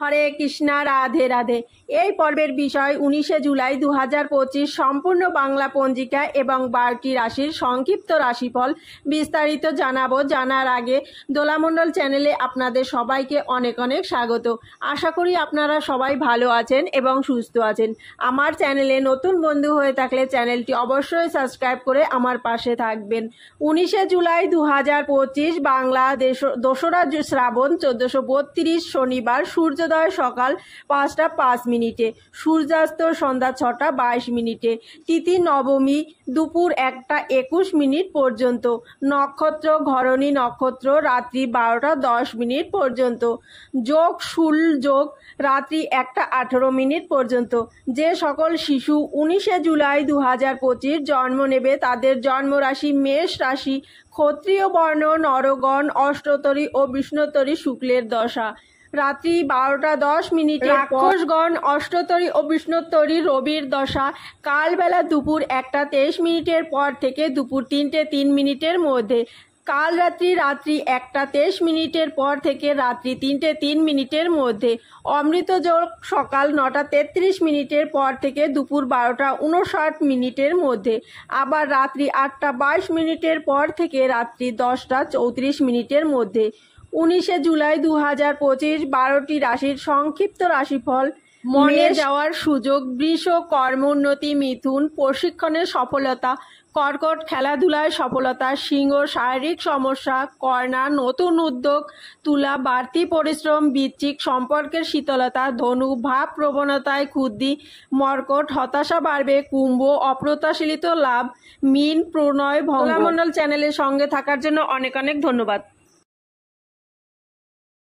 হরে কৃষ্ণা, রাধে রাধে। এই পর্বের বিষয় 19 জুলাই 2025 সম্পূর্ণ বাংলা পঞ্জিকা এবং 12টি রাশির সংক্ষিপ্ত রাশিফল বিস্তারিত জানাবো। জানার আগে দোলামণ্ডল চ্যানেলে আপনাদের সবাইকে অনেক অনেক স্বাগত। আশা করি আপনারা সবাই ভালো আছেন এবং সুস্থ আছেন। আমার চ্যানেলে নতুন বন্ধু হয়ে থাকলে চ্যানেলটি অবশ্যই সাবস্ক্রাইব করে আমার পাশে থাকবেন। 19 জুলাই 2025 বাংলা 2রা শ্রাবণ 1432 শনিবার। সূর্যোদয় সকাল 5টা 5 মিনিটে, সূর্যাস্ত সন্ধ্যা 6টা 22 মিনিটে, তিথি নবমী দুপুর 1টা 21 মিনিট পর্যন্ত, নক্ষত্র ঘরণী নক্ষত্র রাত্রি 12টা 10 মিনিট পর্যন্ত, যোগ শুল যোগ রাত্রি 1টা 18 মিনিট পর্যন্ত। যে সকল শিশু 19 জুলাই 2025 জন্ম নেবে তাদের জন্মরাশি মেষ রাশি। ক্ষত্রিয় বর্ণ নরগণ অষ্টতরী ও বিষ্ণুতরী শুক্লের দশা রাত্রি 12টা 10 মিনিটে, রাক্ষসগণ অষ্টতরী ও বিষ্ণুতরী রবির দশা কালবেলা দুপুর 1টা 23 মিনিটের পর থেকে দুপুর 3টে 3 মিনিটের মধ্যে, কাল রাত্রি 1টা 23 মিনিটের পর থেকে রাত্রি 3টে 3 মিনিটের মধ্যে, অমৃত যোগ সকাল 9টা 33 মিনিটের পর থেকে দুপুর 12টা 59 মিনিটের মধ্যে, আবার রাত্রি 8টা 22 মিনিটের পর থেকে রাত্রি 10টা 34 মিনিটের মধ্যে। 19 জুলাই 2025 12টি রাশির সংক্ষিপ্ত রাশিফল। মনে যাওয়ার সুযোগ বৃষ, কর্মোন্নতি মিথুন, প্রশিক্ষণের সফলতা কর্কট, খেলাধুলায় সফলতা সিংহ, শারীরিক সমস্যা কন্যা, নতুন উদ্যোগ তুলা, বাড়তি পরিশ্রম বৃশ্চিক, সম্পর্কের শীতলতা ধনু, ভাব প্রবণতায় ক্ষুদ্রি মর্কট, হতাশা বাড়বে কুম্ভ, অপ্রত্যাশিত লাভ মীন, প্রণয় ভঙ্গ। দোলামণ্ডল চ্যানেলের সঙ্গে থাকার জন্য অনেক অনেক ধন্যবাদ।